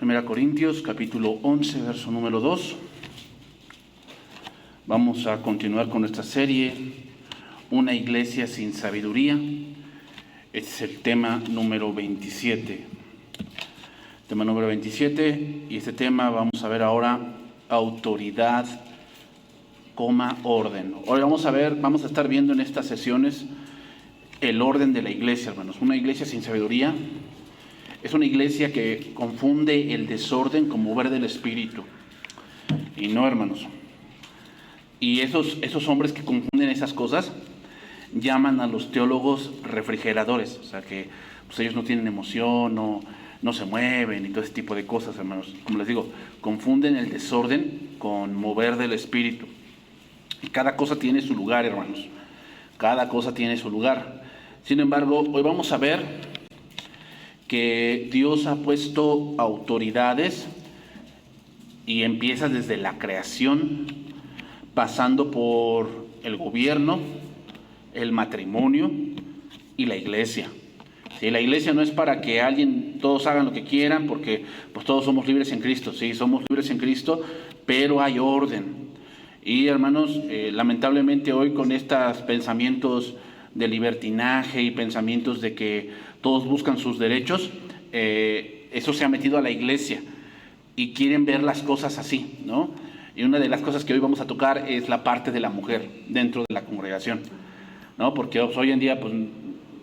1 Corintios, capítulo 11, verso número 2. Vamos a continuar con nuestra serie, Una iglesia sin sabiduría. Este es el tema número 27. Tema número 27, y este tema vamos a ver ahora, autoridad, orden. Hoy vamos a estar viendo en estas sesiones el orden de la iglesia, hermanos. Una iglesia sin sabiduría es una iglesia que confunde el desorden con mover del espíritu. Y no, hermanos. Y esos hombres que confunden esas cosas llaman a los teólogos refrigeradores. O sea que pues, ellos no tienen emoción, no se mueven y todo ese tipo de cosas, hermanos. Como les digo, confunden el desorden con mover del espíritu. Y cada cosa tiene su lugar, hermanos. Cada cosa tiene su lugar. Sin embargo, hoy vamos a ver que Dios ha puesto autoridades y empieza desde la creación, pasando por el gobierno, el matrimonio y la iglesia. Sí, la iglesia no es para que todos hagan lo que quieran, porque pues todos somos libres en Cristo. Sí, somos libres en Cristo, pero hay orden. Y hermanos, lamentablemente hoy con estos pensamientos de libertinaje y pensamientos de que todos buscan sus derechos, eso se ha metido a la iglesia y quieren ver las cosas así, ¿no? Y una de las cosas que hoy vamos a tocar es la parte de la mujer dentro de la congregación, ¿no? Porque hoy en día, pues,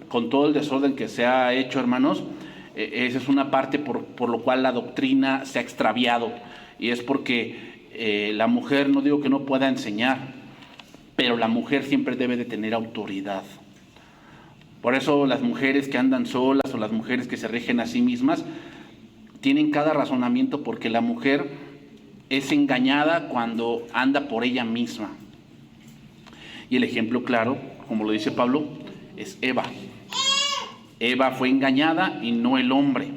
con todo el desorden que se ha hecho, hermanos, esa es una parte por lo cual la doctrina se ha extraviado, y es porque la mujer, no digo que no pueda enseñar, pero la mujer siempre debe de tener autoridad. Por eso las mujeres que andan solas o las mujeres que se rigen a sí mismas tienen cada razonamiento, porque la mujer es engañada cuando anda por ella misma. Y el ejemplo claro, como lo dice Pablo, es Eva. Eva fue engañada y no el hombre.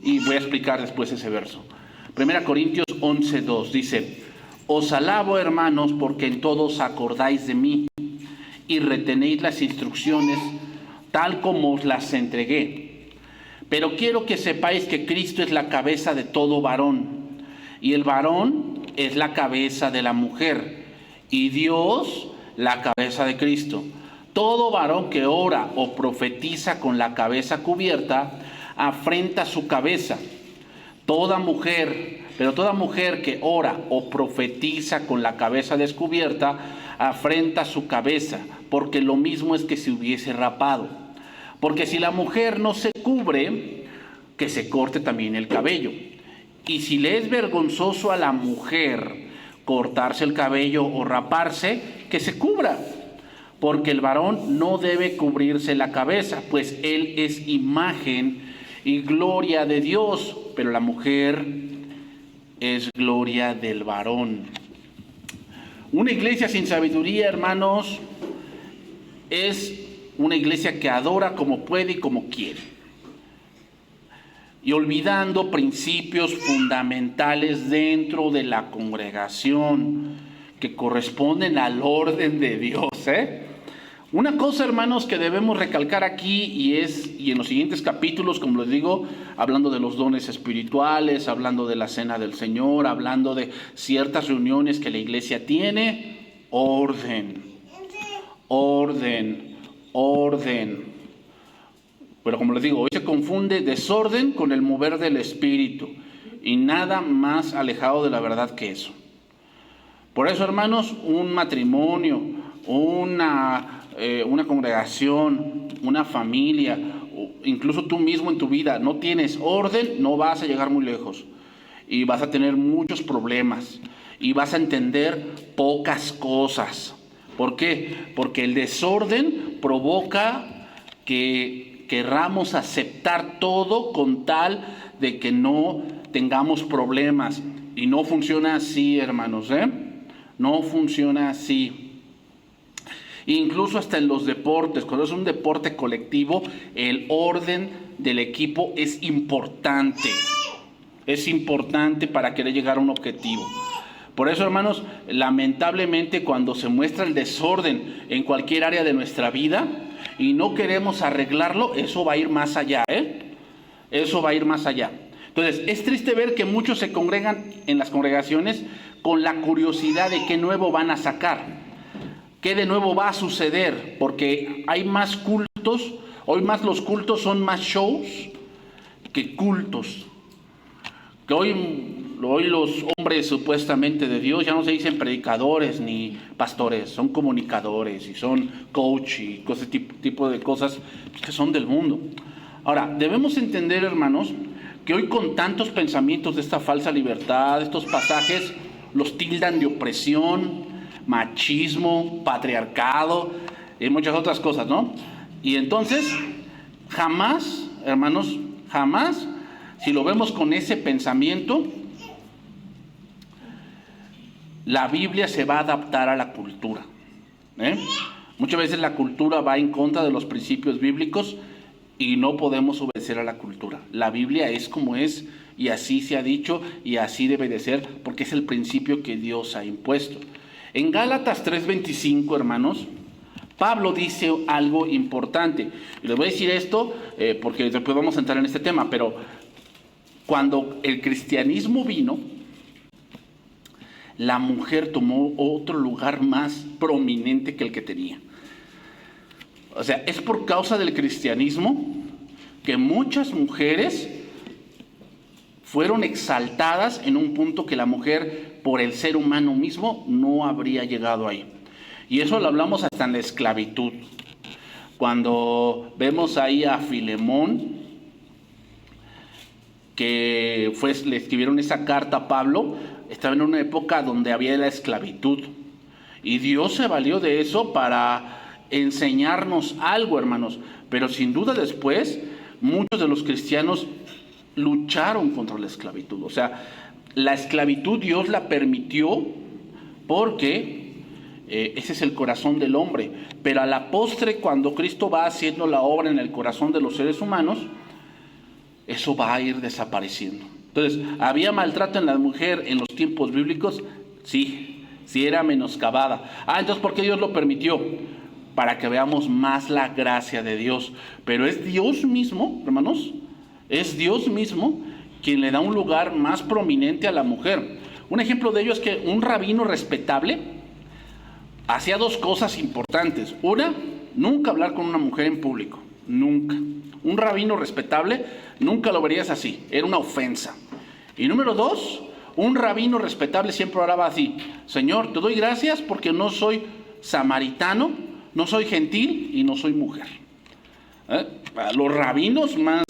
Y voy a explicar después ese verso. 1 Corintios 11:2 dice: Os alabo, hermanos, porque en todo os acordáis de mí y retenéis las instrucciones tal como os las entregué. Pero quiero que sepáis que Cristo es la cabeza de todo varón, y el varón es la cabeza de la mujer, y Dios la cabeza de Cristo. Todo varón que ora o profetiza con la cabeza cubierta afrenta su cabeza. Toda mujer que ora o profetiza con la cabeza descubierta afrenta su cabeza, porque lo mismo es que se hubiese rapado. Porque si la mujer no se cubre, que se corte también el cabello. Y si le es vergonzoso a la mujer cortarse el cabello o raparse, que se cubra. Porque el varón no debe cubrirse la cabeza, pues él es imagen y gloria de Dios, pero la mujer es gloria del varón. Una iglesia sin sabiduría, hermanos, es una iglesia que adora como puede y como quiere, y olvidando principios fundamentales dentro de la congregación que corresponden al orden de Dios, Una cosa, hermanos, que debemos recalcar aquí y en los siguientes capítulos, como les digo, hablando de los dones espirituales, hablando de la cena del Señor, hablando de ciertas reuniones que la iglesia tiene, orden. Pero como les digo, hoy se confunde desorden con el mover del espíritu, y nada más alejado de la verdad que eso. Por eso, hermanos, un matrimonio, una congregación, una familia, incluso tú mismo en tu vida, no tienes orden, no vas a llegar muy lejos, y vas a tener muchos problemas, y vas a entender pocas cosas. ¿Por qué? Porque el desorden provoca que querramos aceptar todo con tal de que no tengamos problemas, y no funciona así, hermanos, No funciona así. Incluso hasta en los deportes, cuando es un deporte colectivo, el orden del equipo es importante. Es importante para querer llegar a un objetivo. Por eso, hermanos, lamentablemente cuando se muestra el desorden en cualquier área de nuestra vida y no queremos arreglarlo, eso va a ir más allá, Eso va a ir más allá. Entonces, es triste ver que muchos se congregan en las congregaciones con la curiosidad de qué nuevo van a sacar, qué de nuevo va a suceder, porque hay más cultos, hoy más los cultos son más shows que cultos. Que hoy los hombres supuestamente de Dios ya no se dicen predicadores ni pastores, son comunicadores y son coach y cosas, tipo de cosas que son del mundo. Ahora, debemos entender, hermanos, que hoy con tantos pensamientos de esta falsa libertad, estos pasajes los tildan de opresión, machismo, patriarcado y muchas otras cosas, ¿no? Y entonces, jamás, hermanos, jamás, si lo vemos con ese pensamiento, la Biblia se va a adaptar a la cultura. Muchas veces la cultura va en contra de los principios bíblicos y no podemos obedecer a la cultura. La Biblia es como es y así se ha dicho y así debe de ser porque es el principio que Dios ha impuesto. En Gálatas 3:25, hermanos, Pablo dice algo importante. Y les voy a decir esto porque después vamos a entrar en este tema, pero cuando el cristianismo vino, la mujer tomó otro lugar más prominente que el que tenía. O sea, es por causa del cristianismo que muchas mujeres fueron exaltadas en un punto que la mujer, por el ser humano mismo, no habría llegado ahí. Y eso lo hablamos hasta en la esclavitud. Cuando vemos ahí a Filemón, que le escribieron esa carta a Pablo, estaba en una época donde había la esclavitud. Y Dios se valió de eso para enseñarnos algo, hermanos. Pero sin duda después, muchos de los cristianos lucharon contra la esclavitud. O sea, la esclavitud Dios la permitió porque ese es el corazón del hombre. Pero a la postre, cuando Cristo va haciendo la obra en el corazón de los seres humanos, eso va a ir desapareciendo. Entonces, ¿había maltrato en la mujer en los tiempos bíblicos? Sí, sí era menoscabada. Entonces, ¿por qué Dios lo permitió? Para que veamos más la gracia de Dios. Pero es Dios mismo, hermanos, es Dios mismo quien le da un lugar más prominente a la mujer. Un ejemplo de ello es que un rabino respetable hacía dos cosas importantes. Una, nunca hablar con una mujer en público, nunca. Un rabino respetable nunca lo verías así, era una ofensa. Y número dos, un rabino respetable siempre oraba así: Señor, te doy gracias porque no soy samaritano, no soy gentil y no soy mujer. Los rabinos más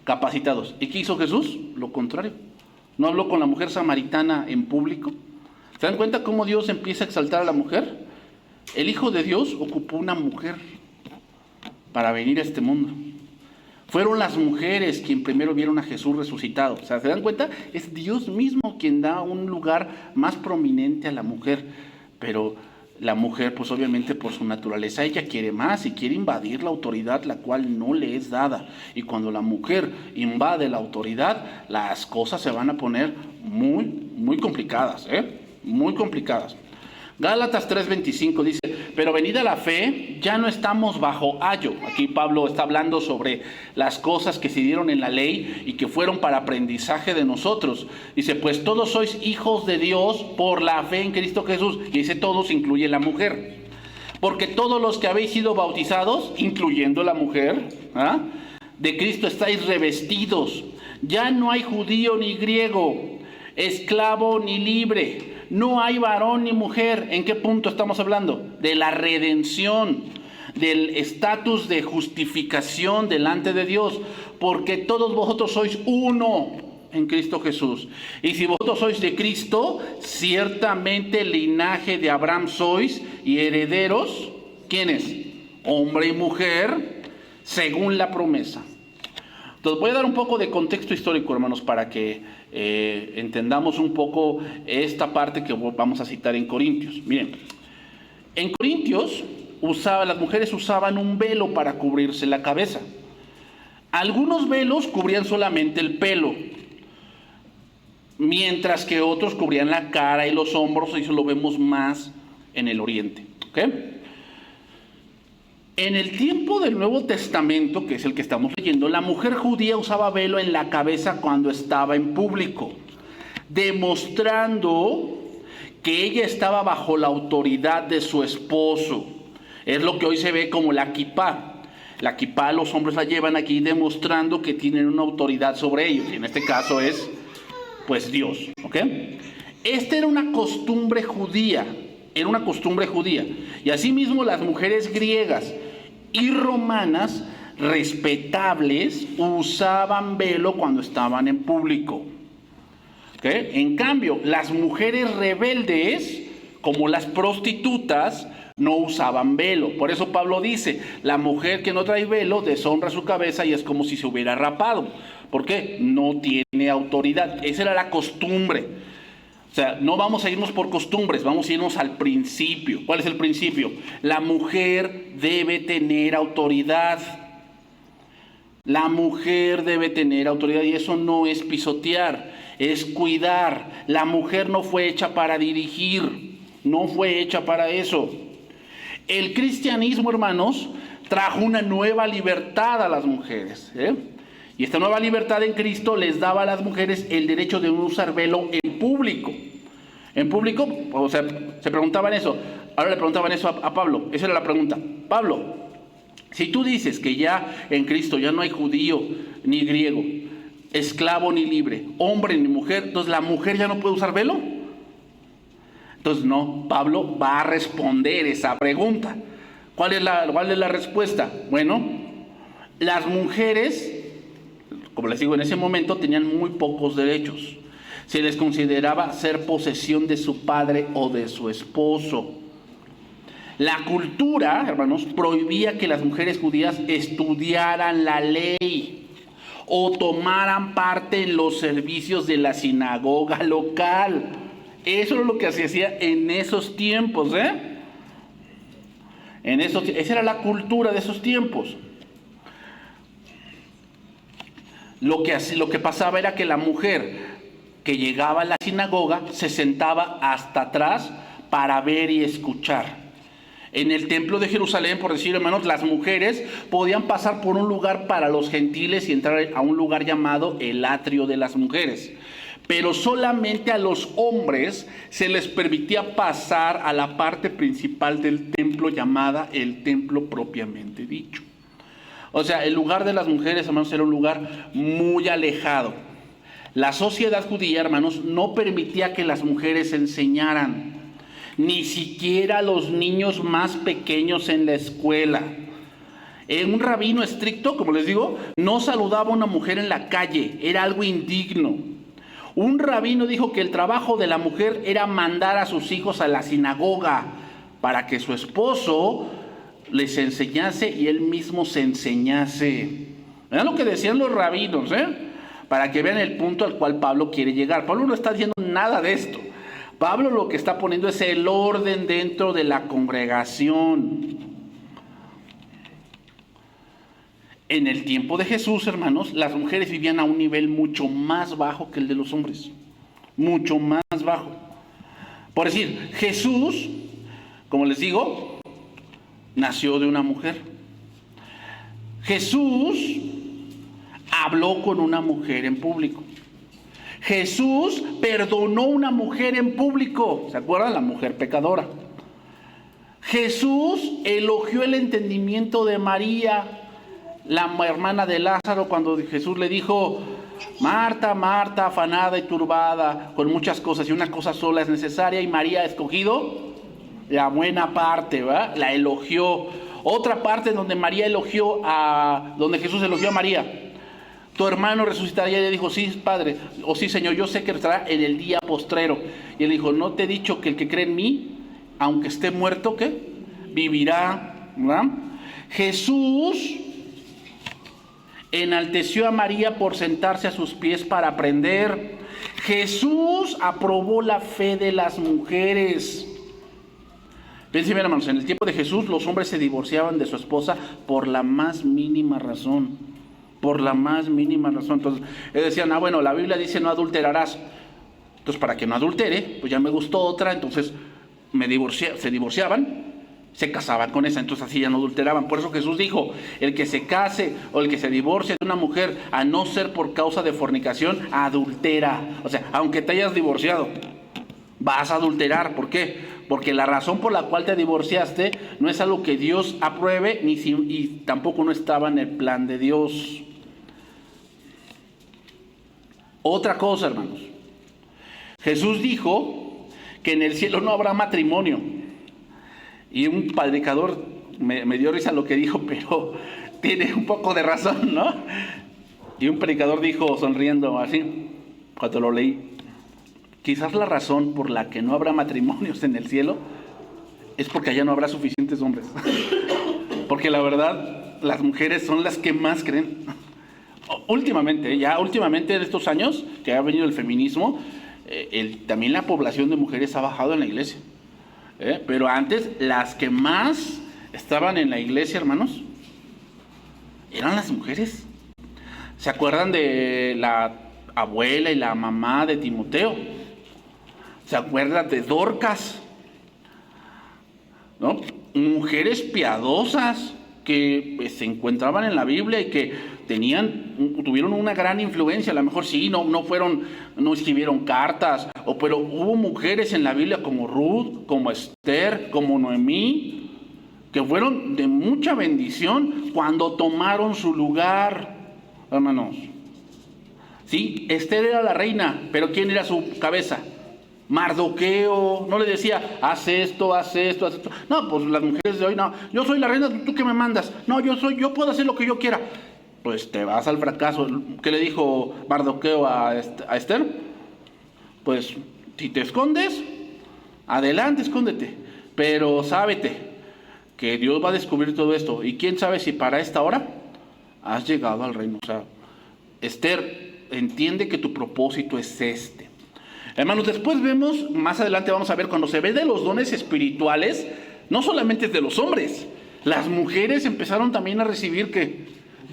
capacitados. ¿Y qué hizo Jesús? Lo contrario. No habló con la mujer samaritana en público. ¿Se dan cuenta cómo Dios empieza a exaltar a la mujer? El Hijo de Dios ocupó una mujer para venir a este mundo. Fueron las mujeres quien primero vieron a Jesús resucitado. O sea, ¿se dan cuenta? Es Dios mismo quien da un lugar más prominente a la mujer. Pero la mujer, pues obviamente por su naturaleza, ella quiere más y quiere invadir la autoridad, la cual no le es dada. Y cuando la mujer invade la autoridad, las cosas se van a poner muy, muy complicadas, muy complicadas. Gálatas 3:25 dice: pero venida la fe, ya no estamos bajo ayo. Aquí Pablo está hablando sobre las cosas que se dieron en la ley y que fueron para aprendizaje de nosotros. Dice: pues todos sois hijos de Dios por la fe en Cristo Jesús. Y dice todos, incluye la mujer. Porque todos los que habéis sido bautizados, incluyendo la mujer, de Cristo estáis revestidos. Ya no hay judío ni griego, esclavo ni libre, no hay varón ni mujer. ¿En qué punto estamos hablando? De la redención, del estatus de justificación delante de Dios, porque todos vosotros sois uno en Cristo Jesús. Y si vosotros sois de Cristo, ciertamente linaje de Abraham sois y herederos, ¿quiénes? Hombre y mujer, según la promesa. Entonces voy a dar un poco de contexto histórico, hermanos, para que entendamos un poco esta parte que vamos a citar en Corintios. Miren, en Corintios las mujeres usaban un velo para cubrirse la cabeza. Algunos velos cubrían solamente el pelo, mientras que otros cubrían la cara y los hombros, y eso lo vemos más en el oriente. ¿Okay? En el tiempo del Nuevo Testamento, que es el que estamos leyendo, la mujer judía usaba velo en la cabeza cuando estaba en público, demostrando que ella estaba bajo la autoridad de su esposo. Es lo que hoy se ve como la kipá. La kipá los hombres la llevan aquí demostrando que tienen una autoridad sobre ellos. Y en este caso es, pues, Dios. ¿Ok? Esta era una costumbre judía. Era una costumbre judía. Y asimismo las mujeres griegas y romanas respetables usaban velo cuando estaban en público. ¿Okay? En cambio, las mujeres rebeldes, como las prostitutas, no usaban velo. Por eso Pablo dice, la mujer que no trae velo deshonra su cabeza y es como si se hubiera rapado. ¿Por qué? No tiene autoridad. Esa era la costumbre. O sea, no vamos a irnos por costumbres, vamos a irnos al principio. ¿Cuál es el principio? La mujer debe tener autoridad. La mujer debe tener autoridad y eso no es pisotear, es cuidar. La mujer no fue hecha para dirigir, no fue hecha para eso. El cristianismo, hermanos, trajo una nueva libertad a las mujeres, Y esta nueva libertad en Cristo les daba a las mujeres el derecho de usar velo en público. En público, o sea, se preguntaban eso. Ahora le preguntaban eso a Pablo. Esa era la pregunta. Pablo, si tú dices que ya en Cristo ya no hay judío ni griego, esclavo ni libre, hombre ni mujer, entonces la mujer ya no puede usar velo. Entonces no, Pablo va a responder esa pregunta. ¿Cuál es la respuesta? Bueno, las mujeres, como les digo, en ese momento tenían muy pocos derechos. Se les consideraba ser posesión de su padre o de su esposo. La cultura, hermanos, prohibía que las mujeres judías estudiaran la ley o tomaran parte en los servicios de la sinagoga local. Eso es lo que se hacía en esos tiempos, esa era la cultura de esos tiempos. Lo que pasaba era que la mujer que llegaba a la sinagoga se sentaba hasta atrás para ver y escuchar. En el templo de Jerusalén, por decir, hermanos, las mujeres podían pasar por un lugar para los gentiles y entrar a un lugar llamado el atrio de las mujeres. Pero solamente a los hombres se les permitía pasar a la parte principal del templo llamada el templo propiamente dicho. O sea, el lugar de las mujeres, hermanos, era un lugar muy alejado. La sociedad judía, hermanos, no permitía que las mujeres enseñaran, ni siquiera a los niños más pequeños en la escuela. Un rabino estricto, como les digo, no saludaba a una mujer en la calle, era algo indigno. Un rabino dijo que el trabajo de la mujer era mandar a sus hijos a la sinagoga para que su esposo les enseñase y él mismo se enseñase. Vean lo que decían los rabinos, para que vean el punto al cual Pablo quiere llegar. Pablo no está diciendo nada de esto. Pablo lo que está poniendo es el orden dentro de la congregación. En el tiempo de Jesús, hermanos, las mujeres vivían a un nivel mucho más bajo que el de los hombres. Mucho más bajo. Por decir, Jesús, como les digo, nació de una mujer. Jesús habló con una mujer en público. Jesús perdonó a una mujer en público. ¿Se acuerdan? La mujer pecadora. Jesús elogió el entendimiento de María, la hermana de Lázaro, cuando Jesús le dijo: Marta, Marta, afanada y turbada con muchas cosas, y una cosa sola es necesaria, y María ha escogido la buena parte, ¿verdad? La elogió. Otra parte donde donde Jesús elogió a María: tu hermano resucitará. Y ella dijo: sí, Padre, o sí, Señor, yo sé que resucitará en el día postrero. Y él dijo: no te he dicho que el que cree en mí, aunque esté muerto, ¿qué? Vivirá, ¿verdad? Jesús enalteció a María por sentarse a sus pies para aprender. Jesús aprobó la fe de las mujeres. Piensen bien, hermanos, en el tiempo de Jesús los hombres se divorciaban de su esposa por la más mínima razón. Por la más mínima razón. Entonces, decían: bueno, la Biblia dice no adulterarás. Entonces, para que no adultere, pues ya me gustó otra, entonces se divorciaban se casaban con esa, entonces así ya no adulteraban. Por eso Jesús dijo, el que se case o el que se divorcie de una mujer, a no ser por causa de fornicación, adultera. O sea, aunque te hayas divorciado, vas a adulterar. ¿Por qué? Porque la razón por la cual te divorciaste no es algo que Dios apruebe, y tampoco no estaba en el plan de Dios. Otra cosa, hermanos. Jesús dijo que en el cielo no habrá matrimonio. Y un predicador me dio risa lo que dijo, pero tiene un poco de razón, ¿no? Y un predicador dijo, sonriendo así, cuando lo leí, quizás la razón por la que no habrá matrimonios en el cielo es porque allá no habrá suficientes hombres. Porque la verdad, las mujeres son las que más creen. Últimamente en estos años que ha venido el feminismo, también la población de mujeres ha bajado en la iglesia. Pero antes, las que más estaban en la iglesia, hermanos, eran las mujeres. ¿Se acuerdan de la abuela y la mamá de Timoteo? ¿Se acuerdan de Dorcas? ¿No? Mujeres piadosas que se encontraban en la Biblia y que tuvieron una gran influencia. A lo mejor sí, no escribieron cartas, pero hubo mujeres en la Biblia como Ruth, como Esther, como Noemí, que fueron de mucha bendición cuando tomaron su lugar, hermanos. Sí, Esther era la reina, pero ¿quién era su cabeza? Mardoqueo. No le decía, haz esto, haz esto, haz esto. No, pues las mujeres de hoy, no, yo soy la reina, ¿tú qué me mandas? No, yo puedo hacer lo que yo quiera. Pues te vas al fracaso. ¿Qué le dijo Mardoqueo a Esther? Pues si te escondes, adelante, escóndete, pero sábete que Dios va a descubrir todo esto, y quién sabe si para esta hora has llegado al reino. O sea, Esther, entiende que tu propósito es este. Hermanos, después vemos, más adelante vamos a ver, cuando se ve de los dones espirituales, no solamente es de los hombres, las mujeres empezaron también a recibir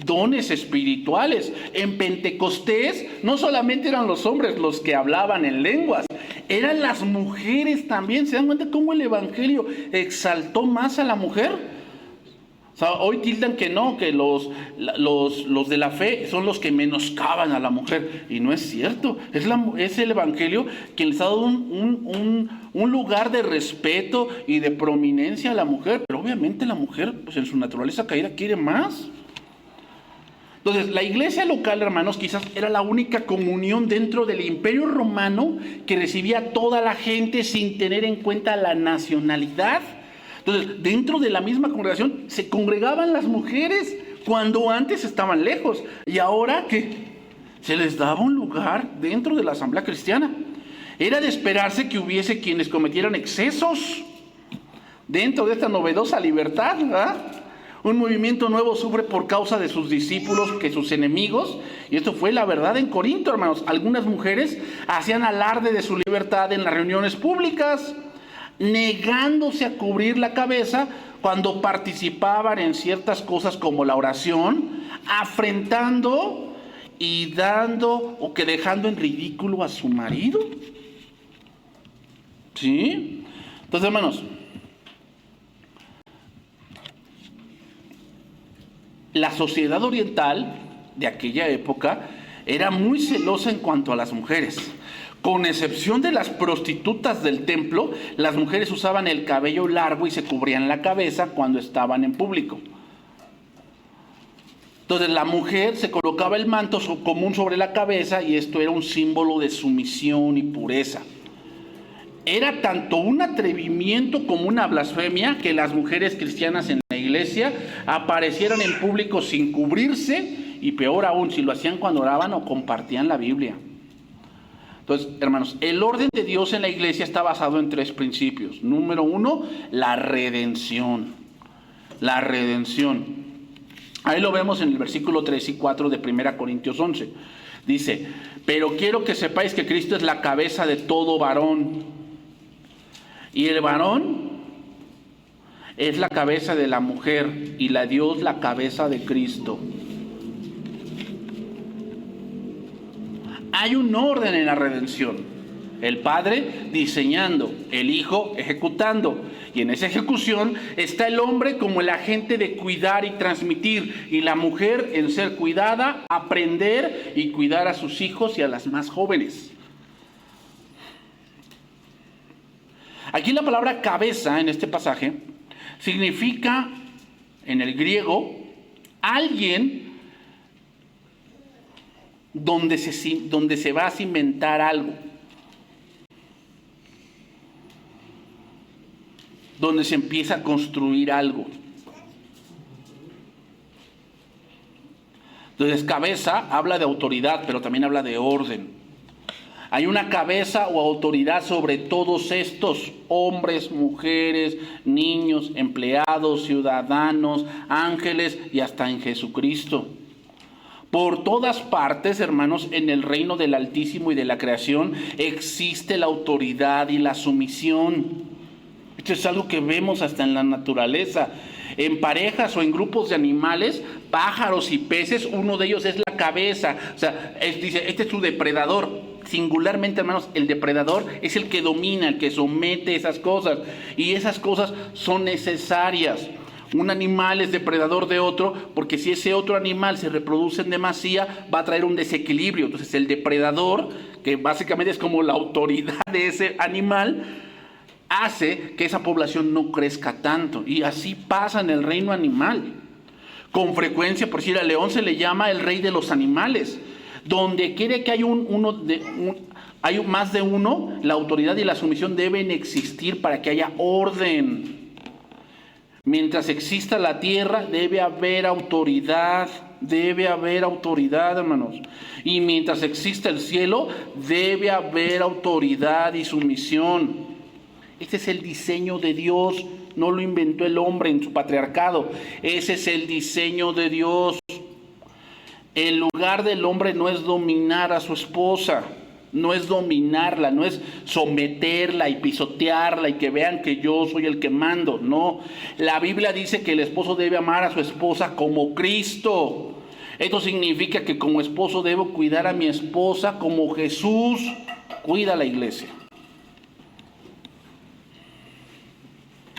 dones espirituales. En Pentecostés no solamente eran los hombres los que hablaban en lenguas, eran las mujeres también. ¿Se dan cuenta cómo el evangelio exaltó más a la mujer? O sea, hoy tildan que no, que los de la fe son los que menoscaban a la mujer, y no es cierto. Es el evangelio quien les ha dado un lugar de respeto y de prominencia a la mujer, pero obviamente la mujer, pues en su naturaleza caída, quiere más. Entonces, la iglesia local, hermanos, quizás era la única comunión dentro del Imperio Romano que recibía a toda la gente sin tener en cuenta la nacionalidad. Entonces, dentro de la misma congregación se congregaban las mujeres cuando antes estaban lejos, y ahora que se les daba un lugar dentro de la asamblea cristiana. Era de esperarse que hubiese quienes cometieran excesos dentro de esta novedosa libertad, ¿verdad? Un movimiento nuevo sufre por causa de sus discípulos que sus enemigos, y esto fue la verdad en Corinto, hermanos. Algunas mujeres hacían alarde de su libertad en las reuniones públicas, negándose a cubrir la cabeza cuando participaban en ciertas cosas como la oración, afrentando y dejando en ridículo a su marido. ¿Sí? Entonces, hermanos, la sociedad oriental de aquella época era muy celosa en cuanto a las mujeres. Con excepción de las prostitutas del templo, las mujeres usaban el cabello largo y se cubrían la cabeza cuando estaban en público. Entonces la mujer se colocaba el manto común sobre la cabeza, y esto era un símbolo de sumisión y pureza. Era tanto un atrevimiento como una blasfemia que las mujeres cristianas en la iglesia aparecieran en público sin cubrirse, y peor aún, si lo hacían cuando oraban o compartían la Biblia. Entonces, hermanos, el orden de Dios en la iglesia está basado en 3 principios. Número 1, la redención. La redención. Ahí lo vemos en el versículo 3 y 4 de 1 Corintios 11. Dice, pero quiero que sepáis que Cristo es la cabeza de todo varón. Y el varón es la cabeza de la mujer, y la Dios la cabeza de Cristo. Hay un orden en la redención. El Padre diseñando, el Hijo ejecutando. Y en esa ejecución está el hombre como el agente de cuidar y transmitir, y la mujer en ser cuidada, aprender y cuidar a sus hijos y a las más jóvenes. Aquí la palabra cabeza en este pasaje significa en el griego alguien donde se va a cimentar algo, donde se empieza a construir algo. Entonces, cabeza habla de autoridad, pero también habla de orden. Hay una cabeza o autoridad sobre todos estos hombres, mujeres, niños, empleados, ciudadanos, ángeles y hasta en Jesucristo. Por todas partes, hermanos, en el reino del Altísimo y de la creación existe la autoridad y la sumisión. Esto es algo que vemos hasta en la naturaleza. En parejas o en grupos de animales, pájaros y peces, uno de ellos es la cabeza. O sea, dice, este es su depredador. Singularmente, hermanos, el depredador es el que domina, el que somete esas cosas. Y esas cosas son necesarias. Un animal es depredador de otro, porque si ese otro animal se reproduce en demasía, va a traer un desequilibrio. Entonces el depredador, que básicamente es como la autoridad de ese animal, hace que esa población no crezca tanto. Y así pasa en el reino animal. Con frecuencia, por decir, al león se le llama el rey de los animales. Donde quiere que hay hay más de uno, la autoridad y la sumisión deben existir para que haya orden. Mientras exista la tierra, debe haber autoridad, hermanos. Y mientras exista el cielo, debe haber autoridad y sumisión. Este es el diseño de Dios, no lo inventó el hombre en su patriarcado. Ese es el diseño de Dios. El lugar del hombre no es dominar a su esposa, no es dominarla, no es someterla y pisotearla y que vean que yo soy el que mando. No, la Biblia dice que el esposo debe amar a su esposa como Cristo. Esto significa que como esposo debo cuidar a mi esposa como Jesús cuida a la iglesia.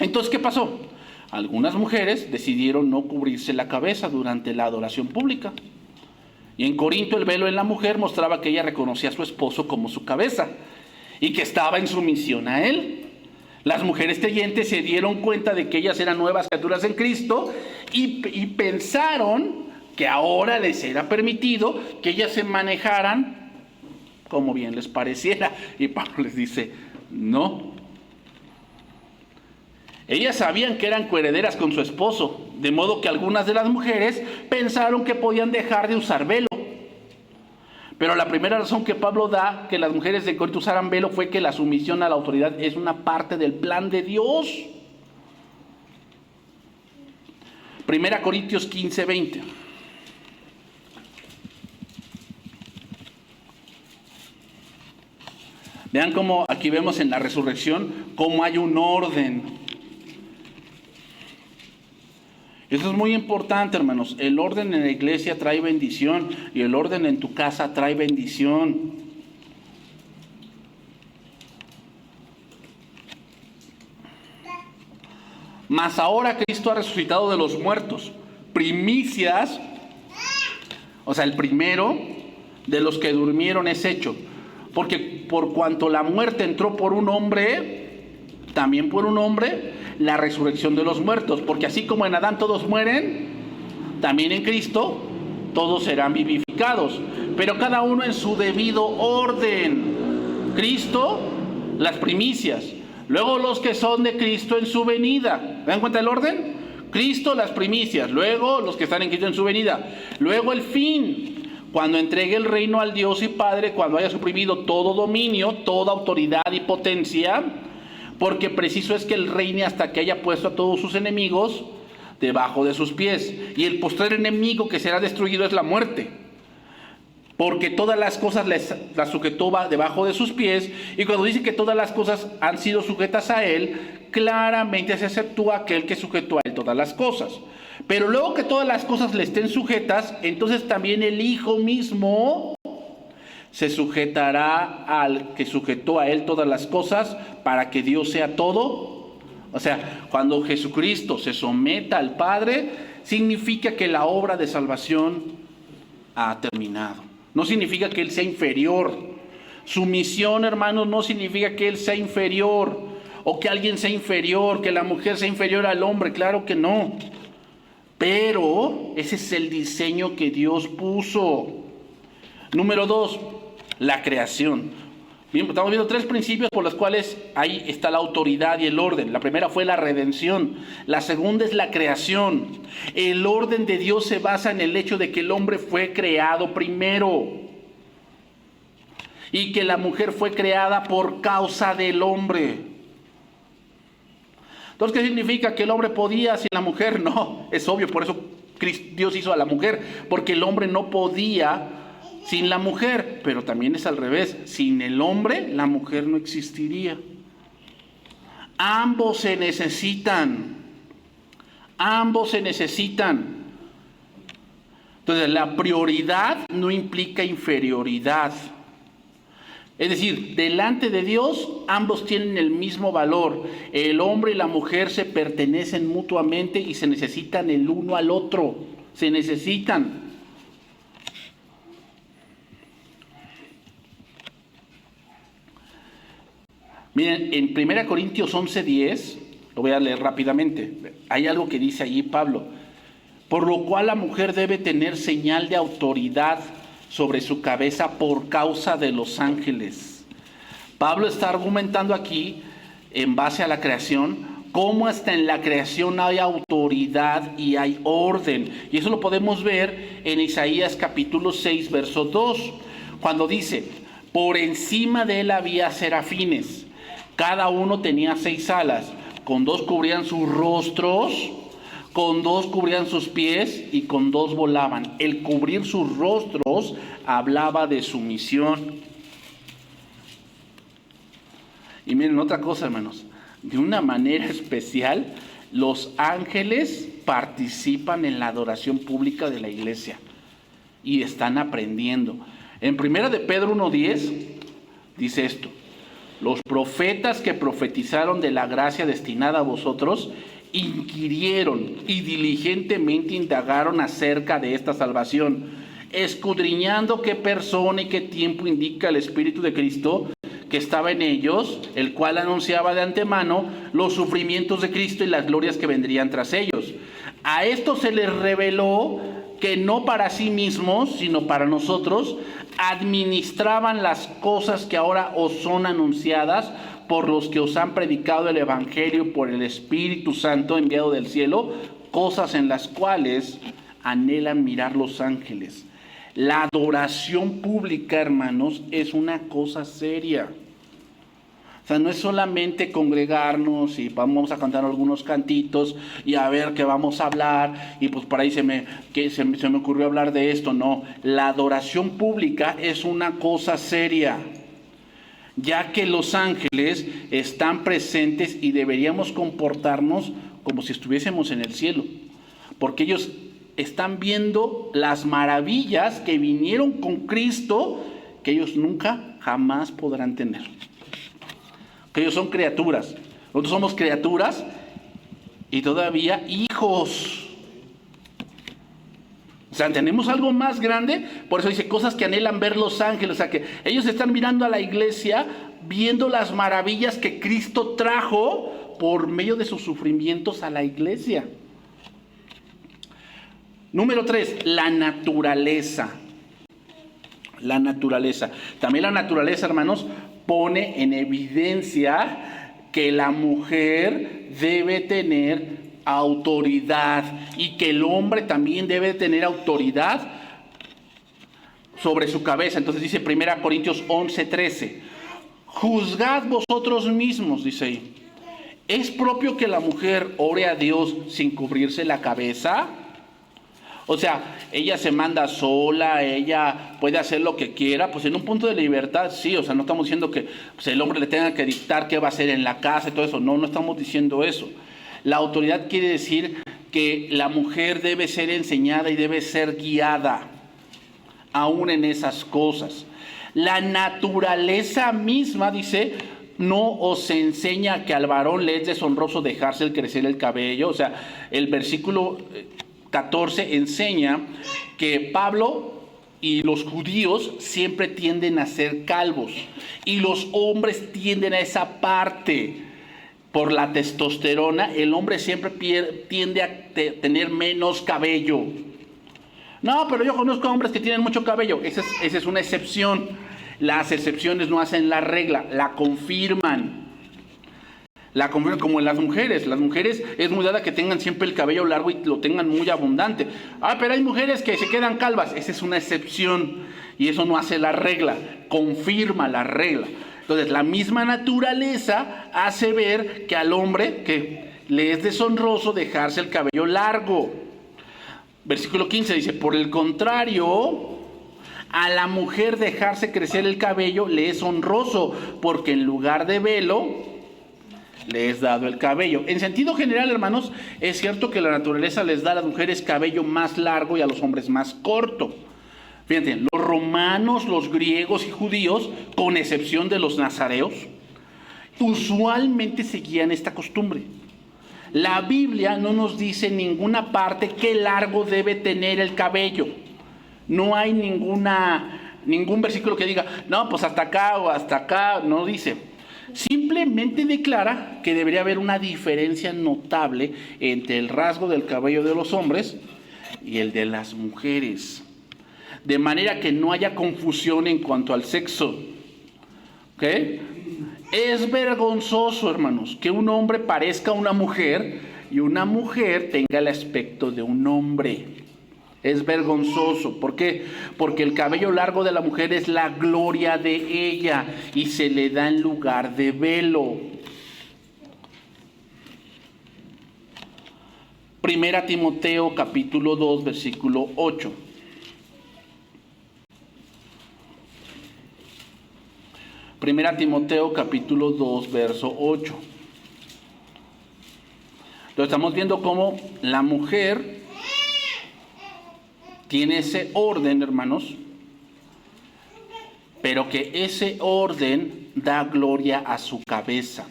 Entonces, ¿qué pasó? Algunas mujeres decidieron no cubrirse la cabeza durante la adoración pública. Y en Corinto el velo en la mujer mostraba que ella reconocía a su esposo como su cabeza y que estaba en sumisión a él. Las mujeres creyentes se dieron cuenta de que ellas eran nuevas criaturas en Cristo y pensaron que ahora les era permitido que ellas se manejaran como bien les pareciera. Y Pablo les dice, no. Ellas sabían que eran coherederas con su esposo, de modo que algunas de las mujeres pensaron que podían dejar de usar velo. Pero la primera razón que Pablo da que las mujeres de Corinto usaran velo fue que la sumisión a la autoridad es una parte del plan de Dios. 1 Corintios 15, 20. Vean cómo aquí vemos en la resurrección cómo hay un orden. Eso es muy importante, hermanos. El orden en la iglesia trae bendición y el orden en tu casa trae bendición. Mas ahora Cristo ha resucitado de los muertos, primicias, o sea, el primero de los que durmieron es hecho. Porque por cuanto la muerte entró por un hombre, también por un hombre, la resurrección de los muertos, porque así como en Adán todos mueren, también en Cristo todos serán vivificados, pero cada uno en su debido orden. Cristo, las primicias, luego los que son de Cristo en su venida. ¿Dan cuenta el orden? Cristo, las primicias, luego los que están en Cristo en su venida, luego el fin, cuando entregue el reino al Dios y Padre, cuando haya suprimido todo dominio, toda autoridad y potencia, porque preciso es que él reine hasta que haya puesto a todos sus enemigos debajo de sus pies. Y el postrer enemigo que será destruido es la muerte. Porque todas las cosas las sujetó debajo de sus pies. Y cuando dice que todas las cosas han sido sujetas a él, claramente se exceptúa aquel que sujetó a él todas las cosas. Pero luego que todas las cosas le estén sujetas, entonces también el Hijo mismo se sujetará al que sujetó a él todas las cosas para que Dios sea todo. O sea, cuando Jesucristo se someta al Padre, significa que la obra de salvación ha terminado. No significa que Él sea inferior. Su misión, hermanos, no significa que Él sea inferior o que alguien sea inferior, que la mujer sea inferior al hombre. Claro que no. Pero ese es el diseño que Dios puso. Número 2, la creación. Bien, estamos viendo 3 principios por los cuales ahí está la autoridad y el orden. La primera fue la redención. La segunda es la creación. El orden de Dios se basa en el hecho de que el hombre fue creado primero y que la mujer fue creada por causa del hombre. Entonces, ¿qué significa? ¿Que el hombre podía sin la mujer? No, es obvio, por eso Dios hizo a la mujer, porque el hombre no podía sin la mujer, pero también es al revés. Sin el hombre, la mujer no existiría. Ambos se necesitan. Ambos se necesitan. Entonces, la prioridad no implica inferioridad. Es decir, delante de Dios, ambos tienen el mismo valor. El hombre y la mujer se pertenecen mutuamente y se necesitan el uno al otro. Se necesitan. Miren, en 1 Corintios 11:10, lo voy a leer rápidamente, hay algo que dice allí Pablo, por lo cual la mujer debe tener señal de autoridad sobre su cabeza por causa de los ángeles. Pablo está argumentando aquí, en base a la creación, cómo hasta en la creación hay autoridad y hay orden. Y eso lo podemos ver en Isaías capítulo 6, verso 2, cuando dice, por encima de él había serafines. Cada uno tenía 6 alas, con 2 cubrían sus rostros, con 2 cubrían sus pies y con 2 volaban. El cubrir sus rostros hablaba de su misión. Y miren otra cosa, hermanos, de una manera especial, los ángeles participan en la adoración pública de la iglesia y están aprendiendo. En 1 de Pedro 1:10 dice esto. Los profetas que profetizaron de la gracia destinada a vosotros inquirieron y diligentemente indagaron acerca de esta salvación, escudriñando qué persona y qué tiempo indica el Espíritu de Cristo que estaba en ellos, el cual anunciaba de antemano los sufrimientos de Cristo y las glorias que vendrían tras ellos. A esto se les reveló que no para sí mismos, sino para nosotros, administraban las cosas que ahora os son anunciadas por los que os han predicado el Evangelio por el Espíritu Santo enviado del cielo, cosas en las cuales anhelan mirar los ángeles. La adoración pública, hermanos, es una cosa seria. O sea, no es solamente congregarnos y vamos a cantar algunos cantitos y a ver qué vamos a hablar y pues por ahí se me ocurrió hablar de esto. No, la adoración pública es una cosa seria, ya que los ángeles están presentes y deberíamos comportarnos como si estuviésemos en el cielo, porque ellos están viendo las maravillas que vinieron con Cristo, que ellos nunca, jamás podrán tener. Que ellos son criaturas. Nosotros somos criaturas y todavía hijos. O sea, tenemos algo más grande. Por eso dice cosas que anhelan ver los ángeles. O sea, que ellos están mirando a la iglesia, viendo las maravillas que Cristo trajo por medio de sus sufrimientos a la iglesia. Número 3, la naturaleza. La naturaleza. También la naturaleza, hermanos, pone en evidencia que la mujer debe tener autoridad y que el hombre también debe tener autoridad sobre su cabeza. Entonces dice 1 Corintios 11:13, juzgad vosotros mismos, dice ahí, ¿es propio que la mujer ore a Dios sin cubrirse la cabeza? O sea, ella se manda sola, ella puede hacer lo que quiera, pues en un punto de libertad sí, o sea, no estamos diciendo que pues, el hombre le tenga que dictar qué va a hacer en la casa y todo eso, no estamos diciendo eso. La autoridad quiere decir que la mujer debe ser enseñada y debe ser guiada, aún en esas cosas. La naturaleza misma, dice, no os enseña que al varón le es deshonroso dejarse el crecer el cabello. O sea, el versículo 14 enseña que Pablo y los judíos siempre tienden a ser calvos y los hombres tienden a esa parte. Por la testosterona, el hombre siempre tiende a tener menos cabello. No, pero yo conozco hombres que tienen mucho cabello. Esa es una excepción. Las excepciones no hacen la regla, la confirman. La confirman como en las mujeres. Las mujeres es muy dada que tengan siempre el cabello largo y lo tengan muy abundante. Pero hay mujeres que se quedan calvas. Esa es una excepción. Y eso no hace la regla, confirma la regla. Entonces, la misma naturaleza hace ver que al hombre que le es deshonroso dejarse el cabello largo. Versículo 15 dice, por el contrario, a la mujer dejarse crecer el cabello le es honroso, porque en lugar de velo le es dado el cabello. En sentido general, hermanos, es cierto que la naturaleza les da a las mujeres cabello más largo y a los hombres más corto. Fíjense, los romanos, los griegos y judíos, con excepción de los nazareos, usualmente seguían esta costumbre. La Biblia no nos dice en ninguna parte qué largo debe tener el cabello. No hay ningún versículo que diga, no, pues hasta acá o hasta acá, no dice. Simplemente declara que debería haber una diferencia notable entre el rasgo del cabello de los hombres y el de las mujeres. De manera que no haya confusión en cuanto al sexo. ¿Ok? Es vergonzoso, hermanos, que un hombre parezca una mujer y una mujer tenga el aspecto de un hombre. Es vergonzoso. ¿Por qué? Porque el cabello largo de la mujer es la gloria de ella y se le da en lugar de velo. Primera Timoteo capítulo 2, versículo 8. Primera Timoteo capítulo 2, verso 8. Entonces estamos viendo cómo la mujer tiene ese orden, hermanos, pero que ese orden da gloria a su cabeza.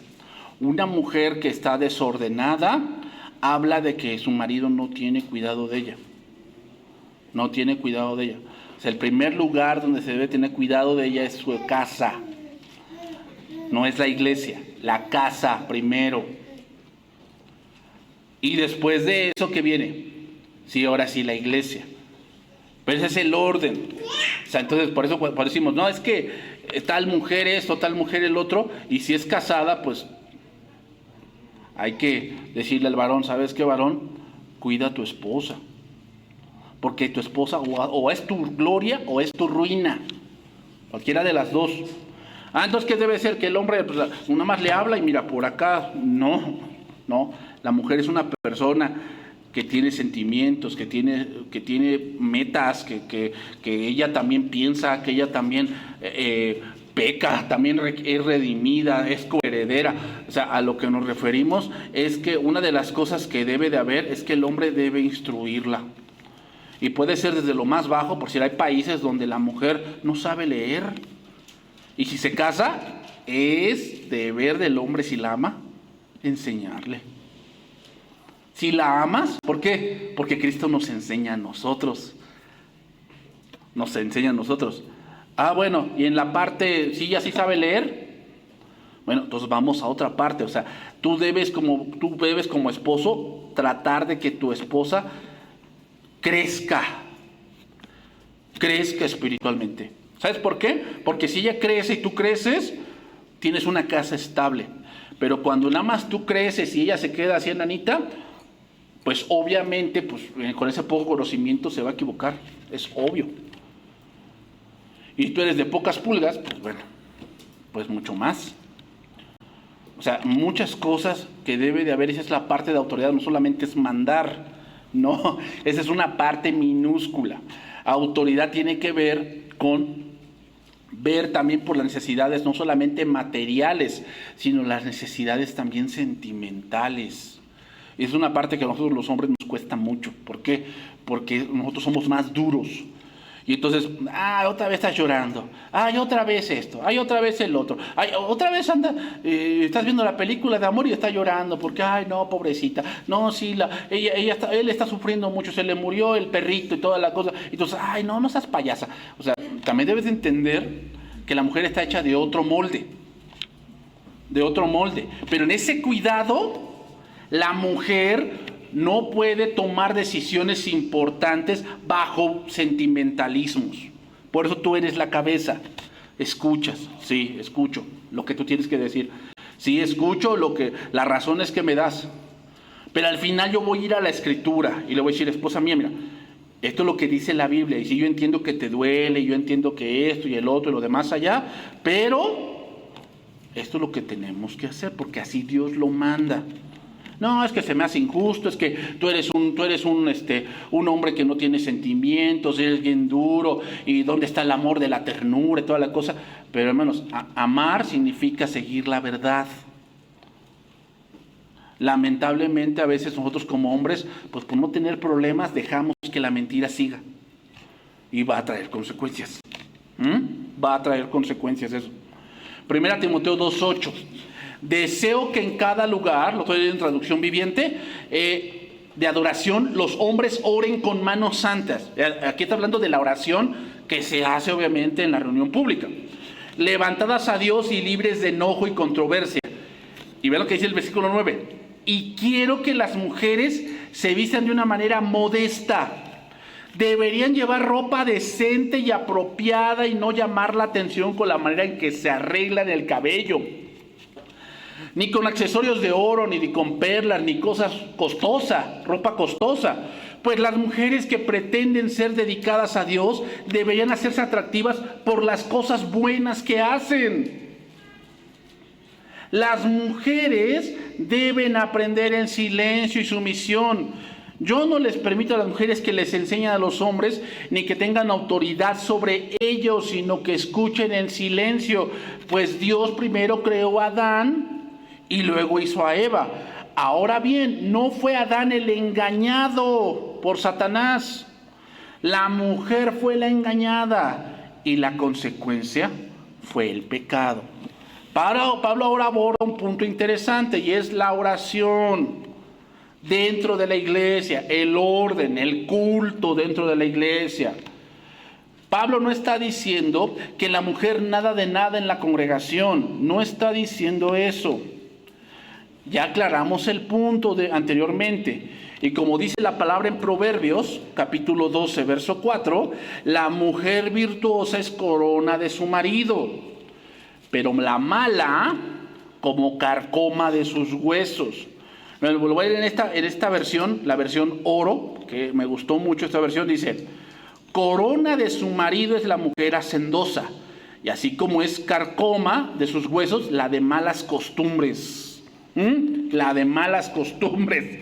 Una mujer que está desordenada habla de que su marido no tiene cuidado de ella. No tiene cuidado de ella. O sea, el primer lugar donde se debe tener cuidado de ella es su casa. No es la iglesia, la casa primero. Y después de eso, ¿qué viene? Sí, ahora sí, la iglesia. Pero ese es el orden. O sea, entonces por eso decimos, no, es que tal mujer esto, tal mujer el otro, y si es casada, pues hay que decirle al varón, ¿sabes qué, varón? Cuida a tu esposa. Porque tu esposa o es tu gloria o es tu ruina. Cualquiera de las dos. Entonces, ¿qué debe ser? Que el hombre pues, nada más le habla y mira, por acá, no. La mujer es una persona que tiene sentimientos, que tiene metas, que ella también piensa, que ella también peca, también es redimida, es coheredera. O sea, a lo que nos referimos es que una de las cosas que debe de haber es que el hombre debe instruirla. Y puede ser desde lo más bajo, por si hay países donde la mujer no sabe leer. Y si se casa, es deber del hombre, si la ama, enseñarle. Si la amas, ¿por qué? Porque Cristo nos enseña a nosotros. Nos enseña a nosotros. Bueno, y en la parte, ¿sí ya sí sabe leer? Bueno, entonces vamos a otra parte. O sea, tú debes como esposo tratar de que tu esposa crezca espiritualmente. ¿Sabes por qué? Porque si ella crece y tú creces, tienes una casa estable. Pero cuando nada más tú creces y ella se queda así enanita, pues obviamente pues, con ese poco conocimiento se va a equivocar. Es obvio. Y tú eres de pocas pulgas, pues bueno, pues mucho más. O sea, muchas cosas que debe de haber. Esa es la parte de autoridad, no solamente es mandar. No, esa es una parte minúscula. Autoridad tiene que ver con ver también por las necesidades no solamente materiales, sino las necesidades también sentimentales. Es una parte que a nosotros los hombres nos cuesta mucho. ¿Por qué? Porque nosotros somos más duros. Y entonces, otra vez estás llorando, otra vez esto, otra vez el otro, otra vez estás viendo la película de amor y está llorando porque, no, pobrecita, no, sí, él está sufriendo mucho, se le murió el perrito y toda la cosa. Entonces, no seas payasa. O sea, también debes de entender que la mujer está hecha de otro molde, pero en ese cuidado, la mujer no puede tomar decisiones importantes bajo sentimentalismos. Por eso tú eres la cabeza. Escuchas, sí, escucho lo que tú tienes que decir. Sí, escucho las razones que me das. Pero al final yo voy a ir a la Escritura y le voy a decir, esposa mía, mira, esto es lo que dice la Biblia. Y si yo entiendo que te duele, yo entiendo que esto y el otro y lo demás allá, pero esto es lo que tenemos que hacer porque así Dios lo manda. No, es que se me hace injusto, es que tú eres un hombre que no tiene sentimientos, eres bien duro, y dónde está el amor de la ternura y toda la cosa. Pero hermanos, amar significa seguir la verdad. Lamentablemente a veces nosotros como hombres, pues por no tener problemas, dejamos que la mentira siga. Y va a traer consecuencias. Va a traer consecuencias eso. 1 Timoteo 2:8. Deseo que en cada lugar, lo estoy leyendo en traducción viviente, de adoración, los hombres oren con manos santas. Aquí está hablando de la oración que se hace obviamente en la reunión pública. Levantadas a Dios y libres de enojo y controversia. Y vean lo que dice el versículo 9. Y quiero que las mujeres se vistan de una manera modesta. Deberían llevar ropa decente y apropiada y no llamar la atención con la manera en que se arreglan el cabello. Ni con accesorios de oro, ni con perlas, ni cosas costosas, ropa costosa. Pues las mujeres que pretenden ser dedicadas a Dios deberían hacerse atractivas por las cosas buenas que hacen. Las mujeres deben aprender en silencio y sumisión. Yo no les permito a las mujeres que les enseñen a los hombres, ni que tengan autoridad sobre ellos, sino que escuchen en silencio. Pues Dios primero creó a Adán y luego hizo a Eva. Ahora bien, no fue Adán el engañado por Satanás. La mujer fue la engañada y la consecuencia fue el pecado. Pablo ahora aborda un punto interesante y es la oración dentro de la iglesia, el orden, el culto dentro de la iglesia. Pablo no está diciendo que la mujer nada de nada en la congregación, no está diciendo eso. Ya aclaramos el punto anteriormente. Y como dice la palabra en Proverbios, capítulo 12, verso 4, la mujer virtuosa es corona de su marido, pero la mala como carcoma de sus huesos. Lo voy a leer en esta versión, la versión oro, que me gustó mucho esta versión, dice: corona de su marido es la mujer hacendosa, y así como es carcoma de sus huesos, la de malas costumbres. La de malas costumbres.